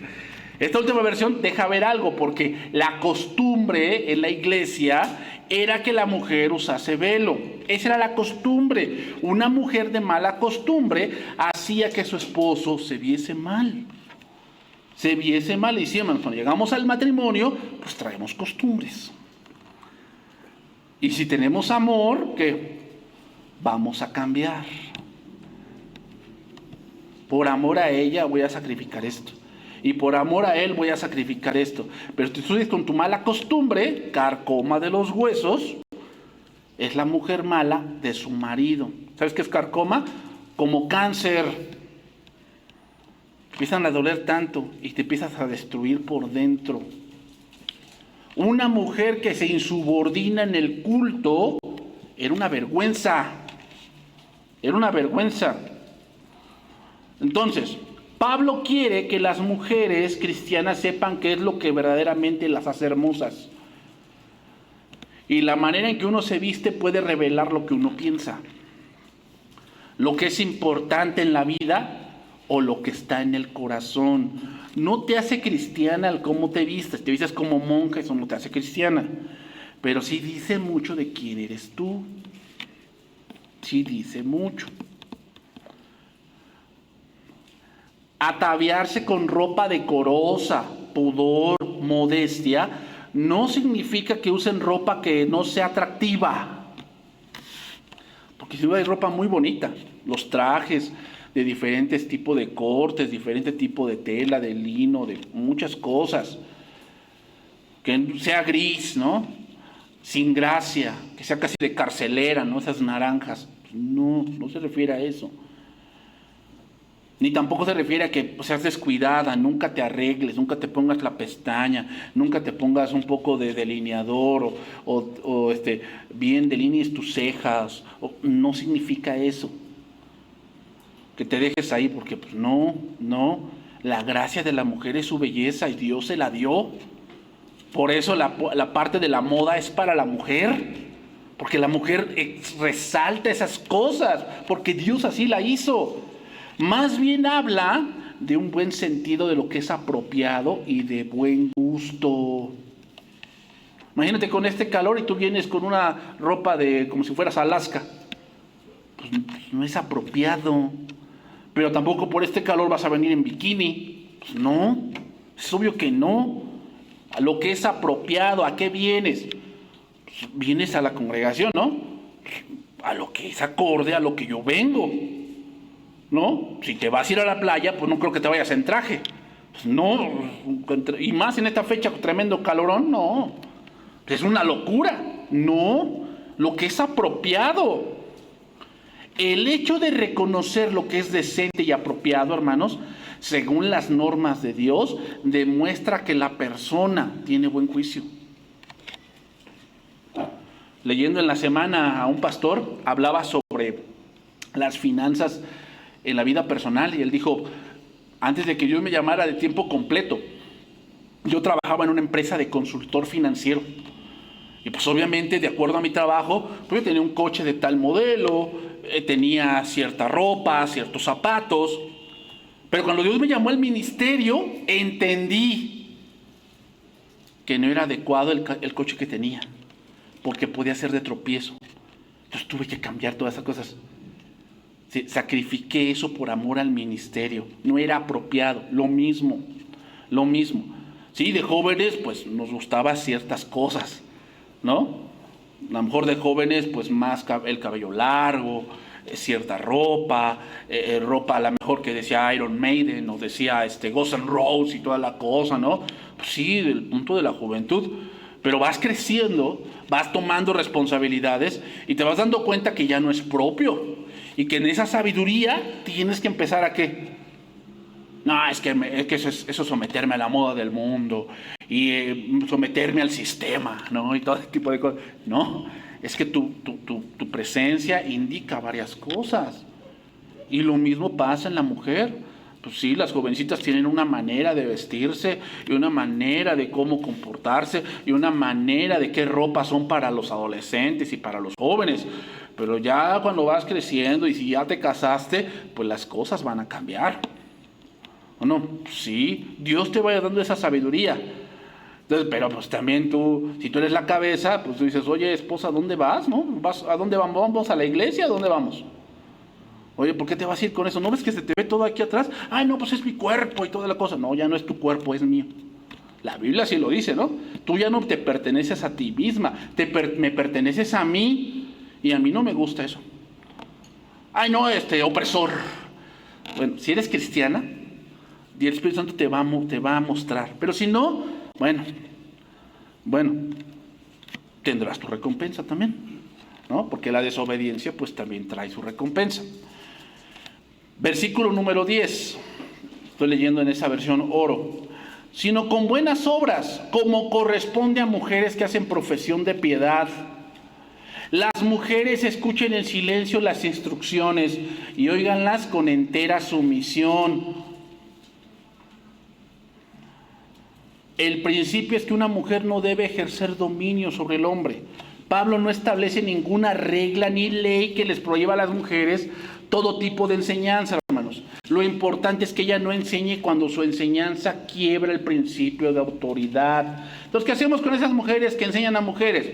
Esta última versión deja ver algo, porque la costumbre en la iglesia era que la mujer usase velo. Esa era la costumbre. Una mujer de mala costumbre hacía que su esposo se viese mal. Se viese mal. Y siempre cuando llegamos al matrimonio, pues traemos costumbres. Y si tenemos amor, ¿qué? Vamos a cambiar. Por amor a ella voy a sacrificar esto. Y por amor a él voy a sacrificar esto. Pero si tú estudias con tu mala costumbre, carcoma de los huesos, es la mujer mala de su marido. ¿Sabes qué es carcoma? Como cáncer. Empiezan a doler tanto y te empiezas a destruir por dentro. Una mujer que se insubordina en el culto era una vergüenza. Era una vergüenza. Entonces, Pablo quiere que las mujeres cristianas sepan qué es lo que verdaderamente las hace hermosas. Y la manera en que uno se viste puede revelar lo que uno piensa. Lo que es importante en la vida o lo que está en el corazón. No te hace cristiana el cómo te vistes. Te vistes como monja, eso no te hace cristiana. Pero sí dice mucho de quién eres tú. Sí dice mucho. Ataviarse con ropa decorosa, pudor, modestia, no significa que usen ropa que no sea atractiva. Porque si no hay ropa muy bonita, los trajes de diferentes tipos de cortes, diferentes tipos de tela, de lino, de muchas cosas. Que sea gris, ¿no? Sin gracia, que sea casi de carcelera, ¿no? Esas naranjas. No, no se refiere a eso. Ni tampoco se refiere a que seas descuidada, nunca te arregles, nunca te pongas la pestaña, nunca te pongas un poco de delineador o bien delinees tus cejas. No significa eso. Que te dejes ahí porque pues no. La gracia de la mujer es su belleza y Dios se la dio. Por eso la parte de la moda es para la mujer. Porque la mujer resalta esas cosas, porque Dios así la hizo. Más bien habla de un buen sentido de lo que es apropiado y de buen gusto. Imagínate con este calor y tú vienes con una ropa de como si fueras Alaska. Pues no es apropiado. Pero tampoco por este calor vas a venir en bikini. Pues no, es obvio que no. A lo que es apropiado, ¿a qué vienes? Pues vienes a la congregación, ¿no? A lo que es acorde a lo que yo vengo. ¿No? Si te vas a ir a la playa, pues no creo que te vayas en traje. Pues no, y más en esta fecha, tremendo calorón, no. Es una locura. No, lo que es apropiado. El hecho de reconocer lo que es decente y apropiado, hermanos, según las normas de Dios, demuestra que la persona tiene buen juicio. Leyendo en la semana a un pastor, hablaba sobre las finanzas en la vida personal, y él dijo, antes de que Dios me llamara de tiempo completo, yo trabajaba en una empresa de consultor financiero, y pues obviamente de acuerdo a mi trabajo, pues yo tenía un coche de tal modelo, tenía cierta ropa, ciertos zapatos, pero cuando Dios me llamó al ministerio, entendí que no era adecuado el coche que tenía, porque podía ser de tropiezo. Entonces tuve que cambiar todas esas cosas. Sacrifiqué eso por amor al ministerio. No era apropiado. Lo mismo. Sí, de jóvenes pues nos gustaba ciertas cosas, ¿no? A lo mejor de jóvenes pues más el cabello largo, cierta ropa, ropa a lo mejor que decía Iron Maiden o decía Guns N' Roses y toda la cosa, ¿no? Pues sí, del punto de la juventud. Pero vas creciendo, vas tomando responsabilidades y te vas dando cuenta que ya no es propio. Y que en esa sabiduría tienes que empezar a ¿qué? No, es que eso es someterme a la moda del mundo y someterme al sistema, ¿no? Y todo ese tipo de cosas. No, es que tu presencia indica varias cosas. Y lo mismo pasa en la mujer. Pues sí, las jovencitas tienen una manera de vestirse y una manera de cómo comportarse y una manera de qué ropas son para los adolescentes y para los jóvenes. Pero ya cuando vas creciendo y si ya te casaste, pues las cosas van a cambiar. ¿O no? Sí, Dios te vaya dando esa sabiduría. Entonces, pero pues también tú, si tú eres la cabeza, pues tú dices, oye, esposa, ¿a dónde vas? ¿No? ¿A dónde vamos? ¿Vamos a la iglesia? ¿A dónde vamos? Oye, ¿por qué te vas a ir con eso? ¿No ves que se te ve todo aquí atrás? Ay, no, pues es mi cuerpo y toda la cosa. No, ya no es tu cuerpo, es mío. La Biblia sí lo dice, ¿no? Tú ya no te perteneces a ti misma, me perteneces a mí y a mí no me gusta eso. Ay, no, opresor. Bueno, si eres cristiana, y el Espíritu Santo te va a mostrar. Pero si no, bueno, tendrás tu recompensa también, ¿no? Porque la desobediencia pues también trae su recompensa. Versículo número 10, estoy leyendo en esa versión oro. Sino con buenas obras, como corresponde a mujeres que hacen profesión de piedad. Las mujeres escuchen en silencio las instrucciones y óiganlas con entera sumisión. El principio es que una mujer no debe ejercer dominio sobre el hombre. Pablo no establece ninguna regla ni ley que les prohíba a las mujeres todo tipo de enseñanza, hermanos. Lo importante es que ella no enseñe cuando su enseñanza quiebra el principio de autoridad. Entonces, ¿qué hacemos con esas mujeres que enseñan a mujeres?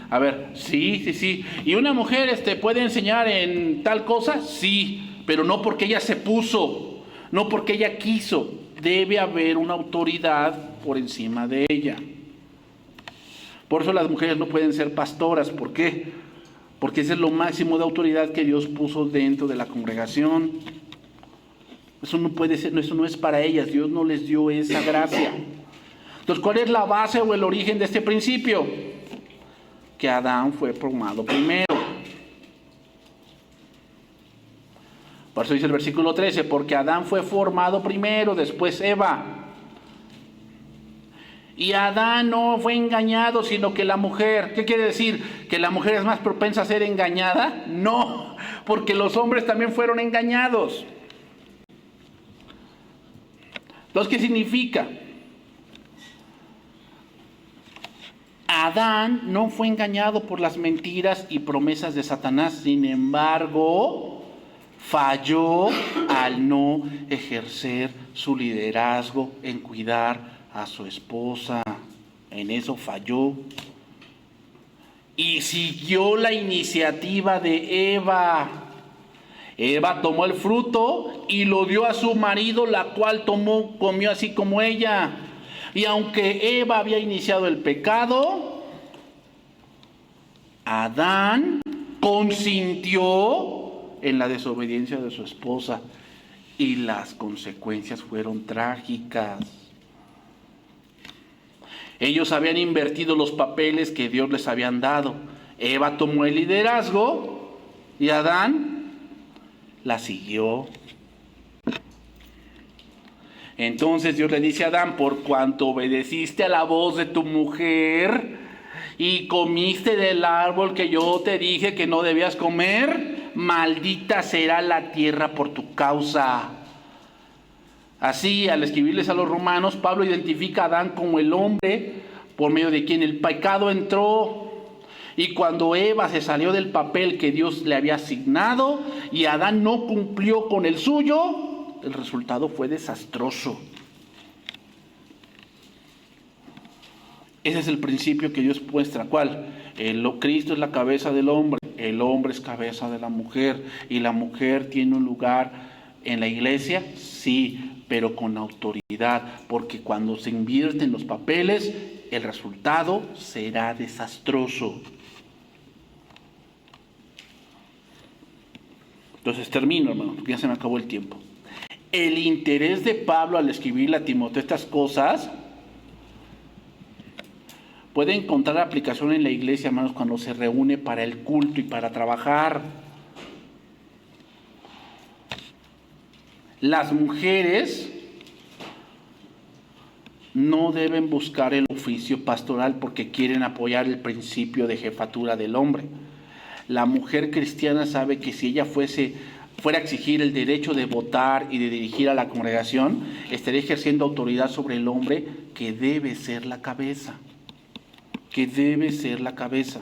A ver, sí. ¿Y una mujer puede enseñar en tal cosa? Sí, pero no porque ella se puso, no porque ella quiso. Debe haber una autoridad por encima de ella. Por eso las mujeres no pueden ser pastoras. ¿Por qué? Porque ese es lo máximo de autoridad que Dios puso dentro de la congregación. Eso no puede ser, eso no es para ellas. Dios no les dio esa gracia. Entonces, ¿cuál es la base o el origen de este principio? Que Adán fue formado primero. Por eso dice el versículo 13, porque Adán fue formado primero, después Eva. Y Adán no fue engañado, sino que la mujer. ¿Qué quiere decir? ¿Que la mujer es más propensa a ser engañada? No, porque los hombres también fueron engañados. Entonces, ¿qué significa? Adán no fue engañado por las mentiras y promesas de Satanás, sin embargo, falló al no ejercer su liderazgo en cuidar a su esposa. En eso falló. Y siguió la iniciativa de Eva. Eva tomó el fruto y lo dio a su marido, la cual comió así como ella. Y aunque Eva había iniciado el pecado, Adán consintió en la desobediencia de su esposa y las consecuencias fueron trágicas. Ellos habían invertido los papeles que Dios les habían dado. Eva tomó el liderazgo y Adán la siguió. Entonces Dios le dice a Adán: por cuanto obedeciste a la voz de tu mujer y comiste del árbol que yo te dije que no debías comer, maldita será la tierra por tu causa. Así, al escribirles a los romanos, Pablo identifica a Adán como el hombre por medio de quien el pecado entró. Y cuando Eva se salió del papel que Dios le había asignado y Adán no cumplió con el suyo, el resultado fue desastroso. Ese es el principio que Dios muestra. ¿Cuál? Cristo es la cabeza del hombre, el hombre es cabeza de la mujer, y la mujer tiene un lugar en la iglesia, sí, pero con autoridad, porque cuando se invierten los papeles, el resultado será desastroso. Entonces termino, hermano, porque ya se me acabó el tiempo. El interés de Pablo al escribirle a Timoteo estas cosas puede encontrar aplicación en la iglesia, hermanos, cuando se reúne para el culto y para trabajar. Las mujeres no deben buscar el oficio pastoral porque quieren apoyar el principio de jefatura del hombre. La mujer cristiana sabe que si ella fuera a exigir el derecho de votar y de dirigir a la congregación, estaría ejerciendo autoridad sobre el hombre, que debe ser la cabeza. Que debe ser la cabeza.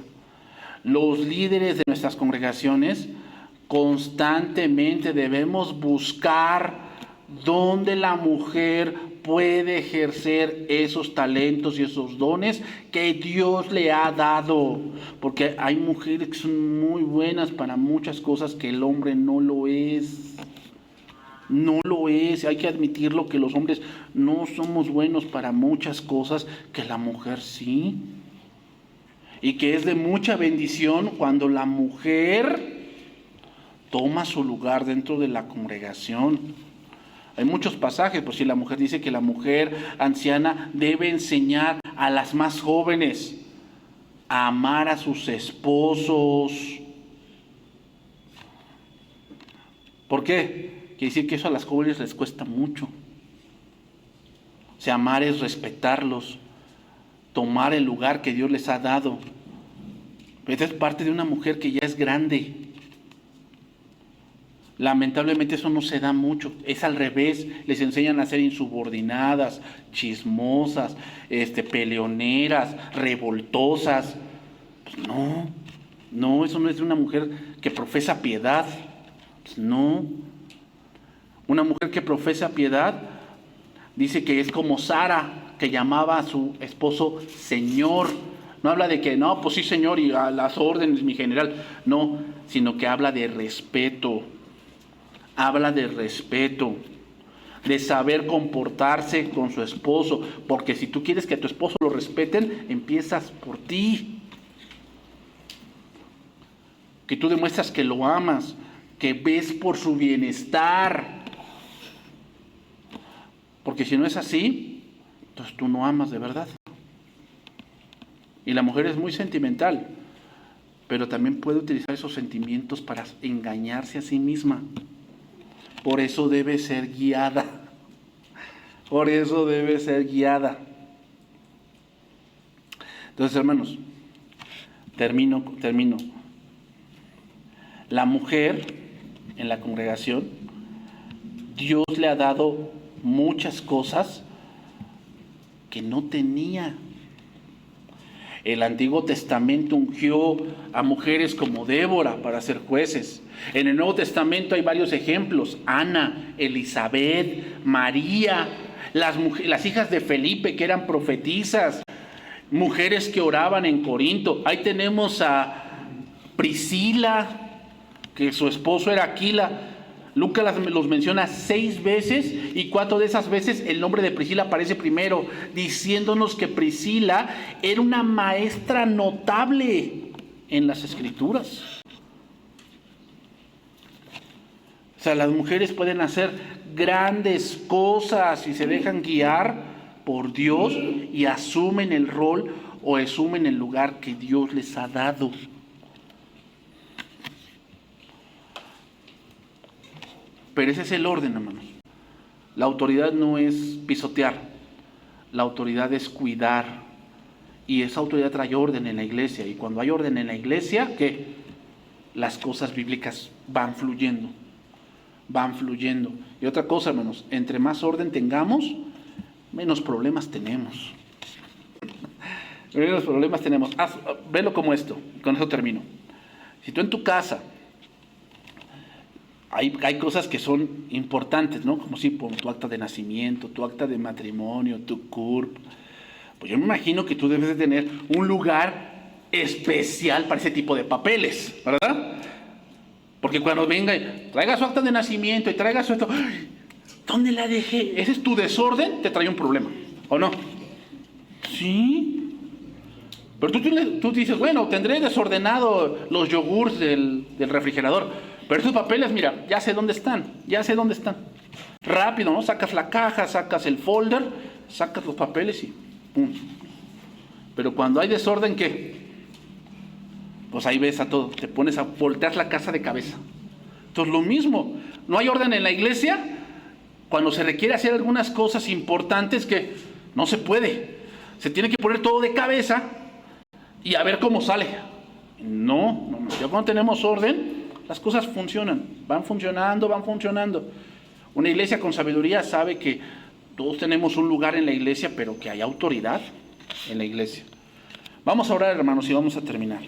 Los líderes de nuestras congregaciones constantemente debemos buscar dónde la mujer puede ejercer esos talentos y esos dones que Dios le ha dado, porque hay mujeres que son muy buenas para muchas cosas que el hombre no lo es. No lo es, hay que admitirlo, que los hombres no somos buenos para muchas cosas que la mujer sí. Y que es de mucha bendición cuando la mujer toma su lugar dentro de la congregación. Hay muchos pasajes, pues si la mujer dice que la mujer anciana debe enseñar a las más jóvenes a amar a sus esposos. ¿Por qué? Quiere decir que eso a las jóvenes les cuesta mucho. O sea, amar es respetarlos, tomar el lugar que Dios les ha dado. Esta es parte de una mujer que ya es grande. Lamentablemente eso no se da mucho, es al revés, les enseñan a ser insubordinadas, chismosas, peleoneras, revoltosas. Pues no, eso no es de una mujer que profesa piedad. Pues no, una mujer que profesa piedad dice que es como Sara, que llamaba a su esposo Señor. No habla de que, no, pues sí, Señor, y a las órdenes, mi general. No, sino que habla de respeto. Habla de respeto. de saber comportarse con su esposo, porque si tú quieres que a tu esposo lo respeten, empiezas por ti. Que tú demuestras que lo amas, que ves por su bienestar. Porque si no es así, entonces tú no amas de verdad. Y la mujer es muy sentimental, pero también puede utilizar esos sentimientos para engañarse a sí misma. Por eso debe ser guiada. Por eso debe ser guiada. Entonces, hermanos, termino. La mujer en la congregación, Dios le ha dado muchas cosas que no tenía. El Antiguo Testamento ungió a mujeres como Débora para ser jueces. En el Nuevo Testamento hay varios ejemplos: Ana, Elizabeth, María, las hijas de Felipe que eran profetisas, mujeres que oraban en Corinto. Ahí tenemos a Priscila, que su esposo era Aquila. Lucas los menciona 6 veces y 4 de esas veces el nombre de Priscila aparece primero, diciéndonos que Priscila era una maestra notable en las Escrituras. O sea, las mujeres pueden hacer grandes cosas si se dejan guiar por Dios y asumen el rol o asumen el lugar que Dios les ha dado. Pero ese es el orden, hermanos. La autoridad no es pisotear. La autoridad es cuidar. Y esa autoridad trae orden en la iglesia. Y cuando hay orden en la iglesia, ¿qué? Las cosas bíblicas van fluyendo. Van fluyendo. Y otra cosa, hermanos, entre más orden tengamos, menos problemas tenemos. Menos problemas tenemos. Velo como esto. Con eso termino. Si tú en tu casa hay cosas que son importantes, ¿no? Como si por tu acta de nacimiento, tu acta de matrimonio, tu CURP. Pues yo me imagino que tú debes de tener un lugar especial para ese tipo de papeles, ¿verdad? Porque cuando venga, traiga su acta de nacimiento y traiga su esto, ¿dónde la dejé? Ese es tu desorden, te trae un problema, ¿o no? Sí. Pero tú dices, bueno, tendré desordenado los yogurts del refrigerador. Pero estos papeles, mira, ya sé dónde están. Rápido, ¿no? Sacas la caja, sacas el folder, sacas los papeles y ¡pum! Pero cuando hay desorden, ¿qué? Pues ahí ves a todo, te pones a voltear la casa de cabeza. Entonces lo mismo, no hay orden en la iglesia cuando se requiere hacer algunas cosas importantes que no se puede. Se tiene que poner todo de cabeza y a ver cómo sale. No, ya cuando tenemos orden, las cosas funcionan, van funcionando. Una iglesia con sabiduría sabe que todos tenemos un lugar en la iglesia, pero que hay autoridad en la iglesia. Vamos a orar, hermanos, y vamos a terminar.